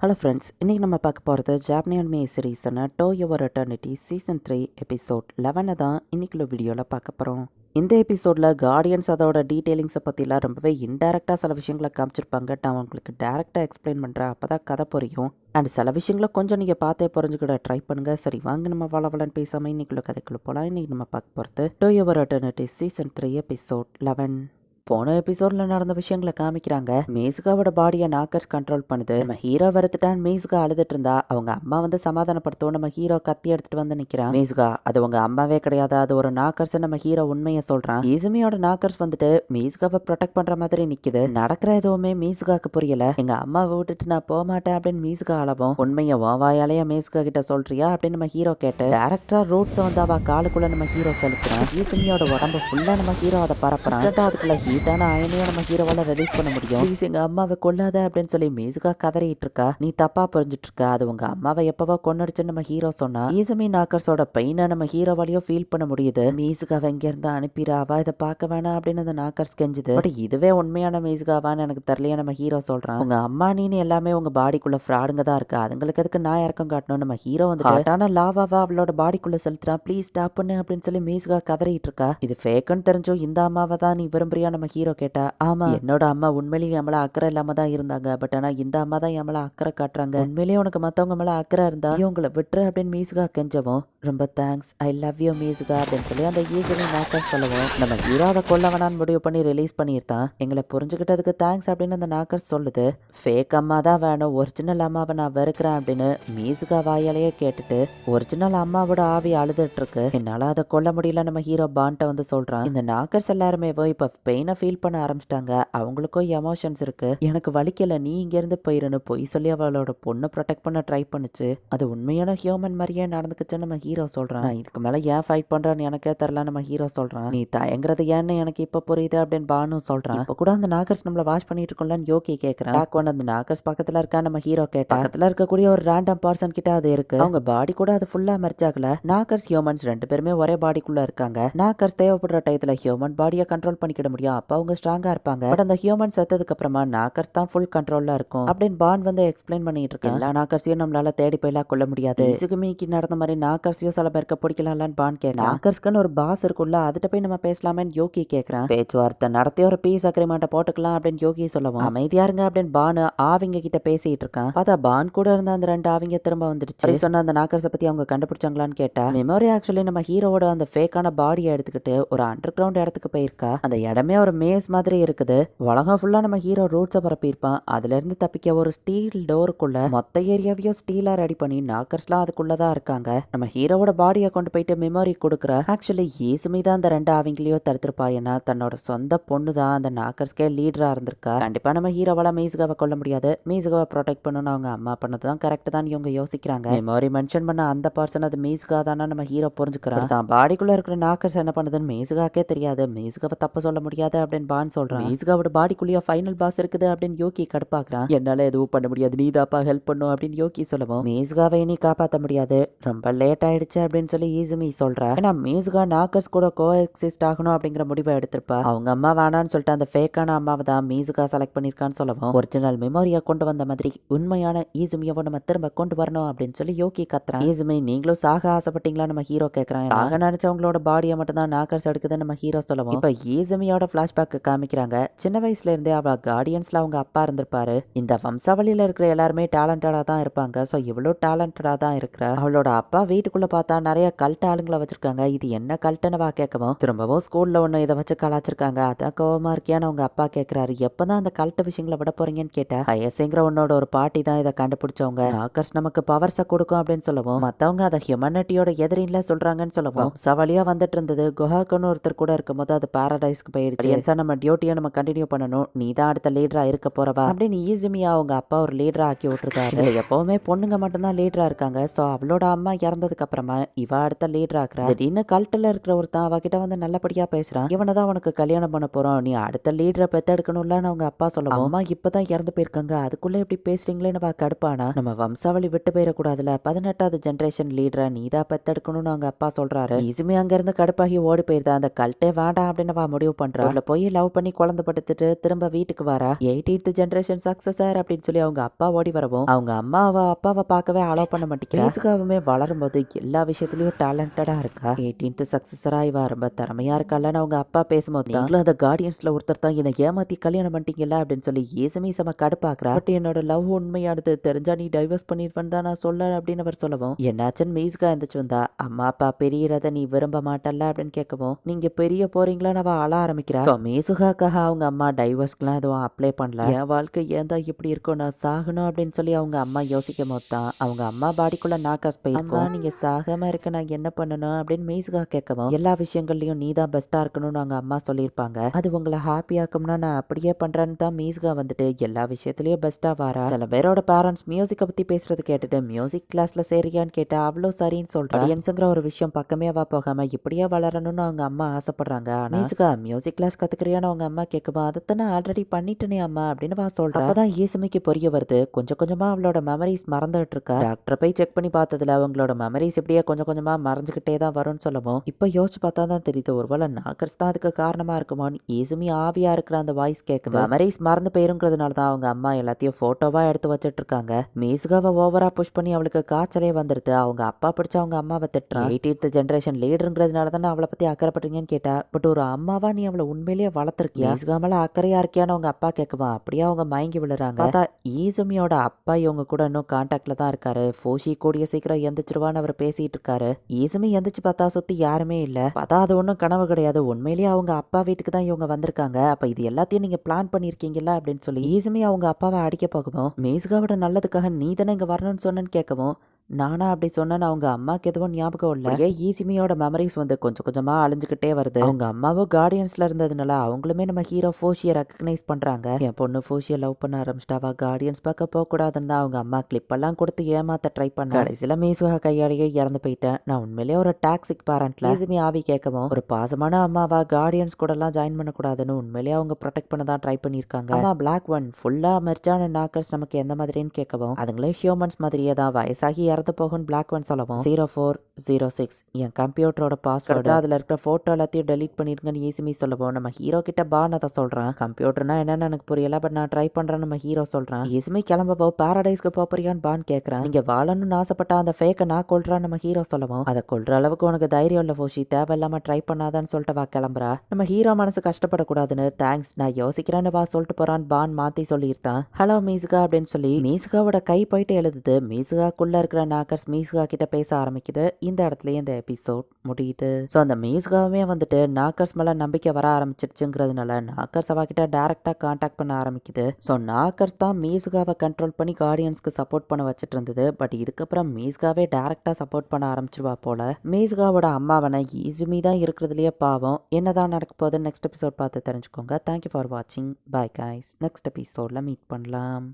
Hello friends, இன்றைக்கி நம்ம பார்க்க போகிறது ஜாப்பனியன் மே சீரீஸான to your eternity season 3 episode 11 தான் இன்றைக்குள்ள வீடியோவில் பார்க்க போகிறோம். இந்த எபிசோடில் கார்டியன்ஸ் அதோட டீட்டெயிலிங்ஸை பற்றிலாம் ரொம்பவே இன்டெரக்டாக சில விஷயங்களை காமிச்சிருப்பாங்க. நான் உங்களுக்கு டேரெக்டாக எக்ஸ்பிளைன் பண்ணுறேன், அப்போ தான் கதை புரியும். அண்ட் சில விஷயங்களை கொஞ்சம் நீங்கள் பார்த்தே புரிஞ்சுக்கிட ட்ரை பண்ணுங்கள். சரி வாங்க நம்ம வளவலன்னு பேசாமல் இன்றைக்குள்ள கதைக்குள்ளே போகலாம். இன்றைக்கி நம்ம பார்க்க போகிறது to your eternity season 3 episode 11. போன எபிசோட்ல நடந்த விஷயங்களை காமிக்கிறாங்க. மேசுகாவோட பாடியை நாக்கர்ஸ் கண்ட்ரோல் பண்ணுது. நம்ம ஹீரோ வருத்துட்டான். மேசுகா அழுதுட்டு இருந்தா அவங்க அம்மா வந்து சமாதானப்படுத்தும். நம்ம ஹீரோ கத்தி எடுத்துட்டு வந்து நிக்கிறான். மேசுகா அது உங்க அம்மாவே கிடையாது, அது ஒரு நாக்கர்ஸ். நம்ம ஹீரோ உண்மையை சொல்றான். இசுமியோட நாக்கர்ஸ் வந்துட்டு மேசுகாவை ப்ரொடெக்ட் பண்ற மாதிரி நிக்குது. நடக்கிற எதுவுமே மேசுகாக்கு புரியல. எங்க அம்மாவை விட்டுட்டு நான் போக மாட்டேன் அப்படின்னு மேசுகா அளவும். உண்மையை வாயாலேயே மேசுகா கிட்ட சொல்றியா அப்படின்னு நம்ம ஹீரோ கேட்டு டேரக்டரா ரூட்ஸ் வந்து அவ காலுக்குள்ள நம்ம ஹீரோ செலுத்துறான். இசுமியோட உடம்பு ஃபுல்லா நம்ம ஹீரோ அதை பரப்புறான். அதுக்குள்ள ஹீட்டான அயனையும் நம்ம ஹீரோவால ரிலீஸ் பண்ண முடியும். ப்ளீஸ் எங்க அம்மாவை கொல்லாத அப்படின்னு சொல்லி மேசுகா கதறிட்டு இருக்கா. நீ தப்பா புரிஞ்சுட்டு இருக்க, அது உங்க அம்மாவை எப்பவோ கொன்னுடுச்சுன்னு நம்ம ஹீரோ சொன்னா. ஈசமி நாக்கர்ஸோட பெயினை நம்ம ஹீரோவாலையும் ஃபீல் பண்ண முடியுது. மேசுகாவை இங்க இருந்து அனுப்பிடாவா, இதை பார்க்க வேணாம் அப்படின்னு அந்த நாக்கர்ஸ் கெஞ்சுது. பட் இதுவே உண்மையான மேசுகாவான்னு எனக்கு தெரியலையே நம்ம ஹீரோ சொல்றான். உங்க அம்மா நீன்னு எல்லாமே உங்க பாடிக்குள்ள ஃப்ராடுங்க தான் இருக்கு, அதுங்களுக்கு எதுக்கு நான் இறக்கம் காட்டணும். நம்ம ஹீரோ வந்து ஆனா லாவாவா அவளோட பாடிக்குள்ள செலுத்துறான். ப்ளீஸ் ஸ்டாப் பண்ணு அப்படின்னு சொல்லி மேசுகா கதறிட்டு இருக்கா. இது ஃபேக்குன்னு தெரிஞ்சும் இந்த அம்மாவை தான் நீ விரும்புறியா நம்ம ஹீரோ கேட்டா. ஆமா, என்னோட அம்மா உண்மையிலேயே என் மேல அக்கறை இல்லாம தான் இருந்தாங்க. பட் ஆனா இந்த அம்மா தான் என் மேல அக்கறை காட்டுறாங்க. உண்மையிலேயே உனக்கு மத்தவங்க மேல அக்கறை இருந்தா இவங்களை விட்டுரு அப்படின்னு மீசுகா கெஞ்சவும். ரொம்ப தேங்க்ஸ், ஐ லவ் யூ மீசுகா அப்படின்னு சொல்லி அந்த ஈஸிலி நாக்கர் சொல்லவும். நம்ம ஹீரோ அதை கொல்ல வேணான்னு முடிவு பண்ணி ரிலீஸ் பண்ணியிருந்தான். எங்களை புரிஞ்சுக்கிட்டதுக்கு தேங்க்ஸ் அப்படின்னு அந்த நாக்கர் சொல்லுது. ஃபேக் அம்மா தான் வேணும், ஒரிஜினல் அம்மாவை நான் வெறுக்கிறேன் அப்படின்னு மீசுகா வாயாலேயே கேட்டுட்டு ஒரிஜினல் அம்மாவோட ஆவி அழுதுட்டு இருக்கு. என்னால அதை கொல்ல முடியல நம்ம ஹீரோ பான்ட்ட வந்து சொல்றான். இந்த நாக்கர்ஸ் எல்லாருமே இப்ப பெயினை ஃபீல் பண்ண ஆரம்பிச்சிட்டாங்க. அவங்களுக்கும் எமோஷன்ஸ் இருக்கு. எனக்கு வலிக்கல, நீ இங்க இருந்து போயிருன்னு பொய் சொல்லி அவளோட பொண்ணை ப்ரொடெக்ட் பண்ண ட்ரை பண்ணுச்சு. அது உண்மையான ஹியூமன் மாதிரியே நடந்துக்குச்சு நம்ம ஹீரோ சொல்றான். இதுக்கு மேல ஏன் ஃபைட் பண்றான்னு எனக்கே தெரியல நம்ம ஹீரோ சொல்றான். நீ தயங்குறது ஏன்னு எனக்கு இப்ப புரியுது அப்படின்னு பானு சொல்றான். இப்ப கூட அந்த நாக்கர்ஸ் நம்மள வாஷ் பண்ணிட்டு இருக்கோம்லன்னு யோகி கேக்குறான். அந்த நாக்கர்ஸ் பக்கத்துல இருக்கா நம்ம ஹீரோ கேட்டா. பக்கத்துல இருக்கக்கூடிய ஒரு ரேண்டம் பர்சன் கிட்ட அது இருக்கு. அவங்க பாடி கூட அது ஃபுல்லா மெர்ஜ் ஆகல. நாக்கர்ஸ் ஹியூமன்ஸ் ரெண்டு பேருமே ஒரே பாடிக்குள்ள இருக்காங்க. நாக்கர்ஸ் தேவைப்படுற டயத்துல ஹியூமன் பாடியை கண்ட்ரோல் பண்ணிக்கிட முடியும், அப்ப அவங்க ஸ்ட்ராங்கா இருப்பாங்க. பட் அந்த ஹியூமன் செத்ததுக்கு அப்புறமா நாக்கர்ஸ் தான் ஃபுல் கண்ட்ரோல்ல இருக்கும் அப்படின்னு பான் வந்து எக்ஸ்பிளைன் பண்ணிட்டு இருக்கான். எல்லா நாக்கர்ஸையும் நம்மளால தேடி போயெல்லாம் கொள்ள முடியாது. இசுகுமிக்கு நடந்த மாதிரி நாக்கர்ஸையும் சில பேருக்கு பிடிக்கலாம்னு பான் கேட்க. நாக்கர்ஸ்க்குன்னு ஒரு பாஸ் இருக்குல்ல, அதுட்ட போய் நம்ம பேசலாமேன்னு யோகி கேட்கறான். பேச்சுவார்த்தை நடத்தி ஒரு பீஸ் அக்ரிமெண்ட்டை போட்டுக்கலாம் அப்படின்னு யோகி சொல்லவும். அமைதியா இருங்க அப்படின்னு பானு ஆவிங்க கிட்ட பேசிட்டு இருக்கான். பார்த்தா பான் கூட இருந்த அந்த ரெண்டு ஆவிங்க திரும்ப வந்துடுச்சு. சொன்ன அந்த நாக்கர்ஸை பத்தி அவங்க கண்டுபிடிச்சாங்களான்னு கேட்டா, மெமரி ஆக்சுவலி நம்ம ஹீரோவோட அந்த ஃபேக்கான பாடியை எடுத்துக்கிட்டு ஒரு அண்டர் கிரவுண்ட் இடத்துக்கு போயிருக்கா. அந்த இடமே ஒரு மேஸ் மாதிரி இருக்குது. உலகம் ஃபுல்லா நம்ம ஹீரோ ரூட்ஸை பரப்பியிருப்பான். அதுல இருந்து தப்பிக்க ஒரு ஸ்டீல் டோருக்குள்ள மொத்த ஏரியாவையும் ஸ்டீலா ரெடி பண்ணி நாக்கர்ஸ்லாம் அதுக்குள்ளதான் இருக்காங்க. நம்ம ஹீரோவோட பாடியை கொண்டு போயிட்டு மெமரி கொடுக்குற. ஆக்சுவலி ஈசுமி தான் அந்த ரெண்டு அவங்களையும் தடுத்திருப்பா. ஏன்னா தன்னோட சொந்த பொண்ணு தான் அந்த நாக்கர்ஸ்கே லீடரா இருந்திருக்கா. கண்டிப்பா நம்ம ஹீரோவால மீசுகாவை கொல்ல முடியாது, மீசுகாவை ப்ரொடெக்ட் பண்ணணும் அவங்க அம்மா பண்ணதுதான் கரெக்ட் தான் இவங்க யோசிக்கிறாங்க. மெமரி மென்ஷன் பண்ண அந்த பர்சன் அது மீசுகா தானா நம்ம ஹீரோ புரிஞ்சுக்கிறான். தான் பாடிக்குள்ள இருக்கிற நாக்கர்ஸ் என்ன பண்ணுதுன்னு மீசுகாக்கே தெரியாது. மீசுகாவை தப்பு சொல்ல முடியாது அப்படின்னு பான் சொல்றான். மீசுகாவோட பாடிக்குள்ளேயே ஃபைனல் பாஸ் இருக்குது அப்படின்னு யோகி கடுப்பாக்குறான். என்னால எதுவும் பண்ண முடியாது, நீ தாப்பா ஹெல்ப் பண்ணும் அப்படின்னு யோகி சொல்லவும். மீசுகாவை நீ காப்பாற்ற முடியாது, ரொம்ப லேட் ஆயிடுச்சு அப்படின்னு சொல்லி ஈசுமி சொல்றா. ஏன்னா மீசுகா நாக்கர்ஸ் கூட கோ எக்ஸிஸ்ட் ஆகணும் அப்படிங்கிற முடிவை எடுத்திருப்பா. அவங்க அம்மா வேணான்னு சொல்லிட்டு அந்த ஃபேக்கான அம்மாவை தான் மீசுகா செலக்ட் பண்ணிருக்கான்னு சொல்லவும். ஒரிஜினல் மெமரியா கொண்டு வந்த மாதிரி உண்மையான ஈசுமியவை நம்ம திரும்ப கொண்டு வரணும் அப்படின்னு சொல்லி யோகி கத்துறான். ஈசுமி நீங்களும் சாக ஆசைப்பட்டீங்களா நம்ம ஹீரோ கேட்கறான். சாக நினைச்சவங்களோட பாடியை மட்டும் தான் நாக்கர்ஸ் எடுக்குதுன்னு நம்ம ஹீரோ சொல்லவும். இப்ப ஈசுமியோட பிளாஷ்பேக் காமிக்கிறாங்க. சின்ன வயசுல இருந்தே அவ கார்டியன்ஸ்ல அவங்க அப்பா இருந்திருப்பாரு. இந்த வம்சாவளியில இருக்கிற எல்லாருமே டேலண்டடா தான் இருப்பாங்க. சோ இவ்வளவு டேலண்டடா தான் இருக்கிற அவளோட அப்பா வீட்டுக்குள்ள பார்த்தா நிறைய கல்ட் ஆளுங்களை வச்சிருக்காங்க. இது என்ன கல்ட்டுன்னு கேட்கவும் திரும்பவும் ஸ்கூல்ல ஒண்ணு இதை வச்சு கலாச்சிருக்காங்க. அதான் கோவமா இருக்கியான்னு அவங்க அப்பா கேட்கிறாரு. எப்பதான் அந்த கல்ட்டு விஷயங்களை விட போறீங்கன்னு கேட்டா, ஹயசிங்கிற உன்னோட ஒரு பாட்டி தான் இதை கண்டுபிடிச்சவங்க. நாக்கர்ஸ் நமக்கு பவர்ஸை கொடுக்கும் அப்படின்னு சொல்லவும் மத்தவங்க அதை ஹியூமனிட்டியோட எதிரின்ல சொல்றாங்கன்னு சொல்லவும் சவாலியா வந்துட்டு இருந்தது. குஹாக்குன்னு ஒருத்தர் கூட இருக்கும்போது அது பாரடைஸ்க்கு போயிடுச்சு. நம்ம டியூட்டியை நம்ம கண்டினியூ பண்ணணும், நீ தான் அடுத்த லீடரா இருக்க போறவா அப்படின்னு ஈசுமியா அவங்க அப்பா ஒரு லீடரா ஆக்கி விட்டுருக்காரு. எப்பவுமே பொண்ணுங்க மட்டும்தான் லீடரா இருக்காங்க. சோ அவளோட அம்மா இறந்ததுக்கு அப்புறமா இவ அடுத்த லீடரா இருக்கிறா. திடீர்னு கல்ட்டுல இருக்கிற ஒருத்தன் அவகிட்ட வந்து நல்லபடியா பேசுறான். இவனை தான் உனக்கு கல்யாணம் பண்ண போறோம், நீ அடுத்த லீடரை பெத்தெடுக்கணும்லன்னு அவங்க அப்பா சொல்லுவோம். அம்மா இப்பதான் இறந்து போயிருக்காங்க, அதுக்குள்ள எப்படி பேசுறீங்களேன்னு கடுப்பானா. நம்ம வம்சாவளி விட்டு போயிடக்கூடாதுல, 18வது ஜெனரேஷன் லீடரை நீ தான் பெத்தெடுக்கணும்னு அவங்க அப்பா சொல்றாரு. ஈசுமி அங்க இருந்து கடுப்பாகி ஓடி போயிருந்தா. அந்த கல்ட்டே வேண்டாம் அப்படின்னு முடிவு பண்றா. போய் லவ் பண்ணி குழந்தை படுத்துட்டு திரும்ப வீட்டுக்கு வரா. 18th ஜெனரேஷன் சக்சஸர் அப்படின்னு சொல்லி அவங்க அப்பா ஓடி வரவும் அவங்க அம்மா அப்பாவை பார்க்கவே அலோவ் பண்ண மாட்டேங்கிறா. மீசுகாவுமே வளரும்போது எல்லா விஷயத்துலயும் டேலண்டடா இருக்கா. 18th சக்சஸரா இவ ரொம்ப திறமையா இருக்கான்னு அவங்க அப்பா பேசும்போது நீங்களும் அந்த கார்டியன்ஸ்ல ஒருத்தர் தான் என்னை ஏமாத்தி கல்யாணம் பண்ணிட்டீங்கல்ல அப்படின்னு சொல்லி ஏசுமி செம கடுப்பாக்குறா. பட் என்னோட லவ் உண்மையானது, தெரிஞ்சா நீ டைவர்ஸ் பண்ணிருப்பேன்னு தான் நான் சொல்ல அப்படின்னு அவர் சொல்லவும் என்னாச்சுன்னு மீசுகா எந்திரிச்சு வந்தா. அம்மா அப்பா பெரியறத நீ விரும்ப மாட்டல்ல அப்படின்னு கேட்கவும் நீங்க பெரிய போறீங்களான்னு அவ அழ ஆரம்பிக்கிறா. மீசுகாக்காக அவங்க அம்மா டைவர்ஸ்க்குலாம் எதுவும் அப்ளை பண்ணல. என் வாழ்க்கை ஏன் தான் இப்படி இருக்கும், நான் சாகணும் அப்படின்னு சொல்லி அவங்க அம்மா யோசிக்கும் போது தான் அவங்க அம்மா பாடிக்குள்ள நாக்காஸ் போயிருக்கும். நீங்க சாகாம இருக்க நான் என்ன பண்ணணும் அப்படின்னு மீசுகா கேட்கவும் எல்லா விஷயங்கள்லயும் நீ தான் பெஸ்டா இருக்கணும்னு அவங்க அம்மா சொல்லியிருப்பாங்க. அது உங்களை ஹாப்பியாக்கும்னா நான் அப்படியே பண்றேன்னு தான் மீசுகா வந்துட்டு எல்லா விஷயத்திலயும் பெஸ்டா வாரா. சில பேரோட பேரண்ட்ஸ் மியூசிக்கை பத்தி பேசுறது கேட்டுட்டு மியூசிக் கிளாஸ்ல சேரியான்னு கேட்டா அவ்வளோ சரின்னு சொல்றா. ஆடியன்ஸுங்கிற ஒரு விஷயம் பக்கமே அவ போகாம இப்படியே வளரணும்னு அவங்க அம்மா ஆசைப்படுறாங்க. மீசுகா மியூசிக் கிளாஸ் கத்துக்கிறியான்னு அவங்க அம்மா கேட்குமா. அதைத்தானே ஆல்ரெடி பண்ணிட்டேனே அம்மா அப்படின்னு வா சொல்றா. அப்பதான் ஈசுமிக்கு புரிய வருது. கொஞ்சம் கொஞ்சமா அவளோட மெமரிஸ் மறந்துட்டு இருக்கா. டாக்டரை போய் செக் பண்ணி பார்த்ததுல அவங்களோட மெமரிஸ் இப்படியே கொஞ்சம் கொஞ்சமா மறைஞ்சுக்கிட்டே தான் வரும்னு சொல்லவும் இப்ப யோசிச்சு பார்த்தா தான் தெரியுது ஒருவேளை நாக்கர்ஸ் தான் அதுக்கு காரணமா இருக்குமான்னு. ஈசுமி ஆவியா இருக்கிற அந்த வாய்ஸ் கேட்குது. மெமரிஸ் மறந்து போயிருங்கிறதுனால தான் அவங்க அம்மா எல்லாத்தையும் போட்டோவா எடுத்து வச்சிட்டு இருக்காங்க. மீசுகாவை ஓவரா புஷ் பண்ணி அவளுக்கு காய்ச்சலே வந்துருது. அவங்க அப்பா பிடிச்ச அவங்க அம்மாவை திட்டுறான். 18th ஜெனரேஷன் லீடருங்கிறதுனால தானே அவளை பத்தி அக்கறைப்படுறீங்கன்னு கேட்டா, பட் ஒரு அம்மாவா நீ அவளை உண்மையிலேயே வளர்த்துருக்கியா, மீசுகா மேல அக்கறையா இருக்கியான்னு அவங்க அப்பா கேட்குமா. அப்படியே அவங்க மயங்கி விழுறாங்க. பார்த்தா ஈசுமியோட அப்பா இவங்க கூட இன்னும் கான்டாக்ட்ல தான் இருக்காரு. ஃபோஷி கூடிய சீக்கிரம் எந்திரிச்சிருவான்னு அவர் பேசிட்டு இருக்காரு. ஈசுமி எந்திரிச்சு பார்த்தா சுத்தி யாருமே இல்ல. பார்த்தா அது ஒன்றும் கனவு கிடையாது, உண்மையிலேயே அவங்க அப்பா வீட்டுக்கு தான் இவங்க வந்திருக்காங்க. அப்ப இது எல்லாத்தையும் நீங்க பிளான் பண்ணிருக்கீங்களா அப்படின்னு சொல்லி ஈசுமி அவங்க அப்பாவை அடிக்க போகவும் மீசுகாவோட நல்லதுக்காக நீ தானே இங்க வரணும்னு சொன்னேன்னு கேட்கவும் நானா அப்படி சொன்னேன்னு அவங்க அம்மாக்கு எதுவும் ஞாபகம் இல்லை. ஈசுமியோட மெமரிஸ் வந்து கொஞ்சம் கொஞ்சமா அழிஞ்சுக்கிட்டே வருது. அவங்க அம்மாவும் கார்டியன்ஸ்ல இருந்ததுனால அவங்களுமே நம்ம ஹீரோ ஃபோஷியை ரெக்கக்னைஸ் பண்றாங்க. என் பொண்ணு ஃபோஷியை லவ் பண்ண ஆரம்பிச்சிட்டாவா, கார்டியன்ஸ் பார்க்க போக கூடாதுன்னு அவங்க அம்மா கிளிப் எல்லாம் கொடுத்து ஏமாத்த ட்ரை பண்ண. கடைசியில மீசுகா கையாலேயே இறந்து போயிட்டேன். நான் உண்மையிலேயே ஒரு டாக்ஸிக் பேரண்ட்ல. ஈசுமி ஆவி கேட்கவும் ஒரு பாசமான அம்மாவா கார்டியன்ஸ் கூட எல்லாம் ஜாயின் பண்ணக்கூடாதுன்னு உண்மையிலேயே அவங்க ப்ரொடெக்ட் பண்ண தான் ட்ரை பண்ணியிருக்காங்க. ஆமா பிளாக் ஒன் ஃபுல்லா மெர்ஜான நாக்கர்ஸ் நமக்கு எந்த மாதிரின்னு கேட்கவும் அதுங்களே ஹியூமன்ஸ் மாதிரியே தான் வயசாகி இறந்து போகும் பிளாக் ஒன் சொல்லவும் 0406 என் கம்ப்யூட்டரோட பாஸ்வேர்டு, அதுல இருக்கிற போட்டோ எல்லாத்தையும் டெலீட் பண்ணிருங்கன்னு ஈசுமி சொல்லவும் நம்ம ஹீரோ கிட்ட பான் அதை சொல்றான். கம்ப்யூட்டர்னா என்னன்னு எனக்கு புரியல, பட் நான் ட்ரை பண்றேன் நம்ம ஹீரோ சொல்றான். ஈசுமி கிளம்பவோ பாரடைஸ்க்கு போறியான்னு பான் கேட்கறான். நீங்க வாழணும்னு ஆசைப்பட்ட அந்த ஃபேக்கை நான் கொள்றான் நம்ம ஹீரோ சொல்லவும் அதை கொள்ற அளவுக்கு உனக்கு தைரியம் இல்ல ஃபோஷி, தேவையில்லாம ட்ரை பண்ணாதான்னு சொல்லிட்டு வா கிளம்புறா. நம்ம ஹீரோ மனசு கஷ்டப்படக்கூடாதுன்னு தேங்க்ஸ் நான் யோசிக்கிறேன்னு வா சொல்லிட்டு போறான். பான் மாத்தி சொல்லியிருந்தான். ஹலோ மீசுகா அப்படின்னு சொல்லி மீசுகாவோட கை போயிட்டு எழுதுது. மீசுகாக்குள்ள இருக்கிற நாக்கர்ஸ் மீசுகா கிட்ட பேச ஆரம்பிக்குது. இந்த இடத்துல இந்த எபிசோட் முடியுது. ஸோ அந்த மீசுகாவுமே வந்துட்டு நாக்கர்ஸ் மேல நம்பிக்கை வர ஆரம்பிச்சிருச்சுங்கிறதுனால நாக்கர்ஸ் அவகிட்ட டைரக்டா கான்டாக்ட் பண்ண ஆரம்பிக்குது. ஸோ நாக்கர்ஸ் தான் மீசுகாவை கண்ட்ரோல் பண்ணி கார்டியன்ஸ்க்கு சப்போர்ட் பண்ண வச்சுட்டு இருந்தது. பட் இதுக்கப்புறம் மீசுகாவே டைரக்டா சப்போர்ட் பண்ண ஆரம்பிச்சிருவா போல. மீசுகாவோட அம்மாவனை ஈசுமி தான் இருக்கிறதுலயே பாவம். என்னதான் நடக்க போகுது நெக்ஸ்ட் எபிசோட் பார்த்து தெரிஞ்சுக்கோங்க. தேங்க்யூ ஃபார் வாட்சிங். Bye guys. நெக்ஸ்ட் எபிசோட்ல மீட் பண்ணலாம்.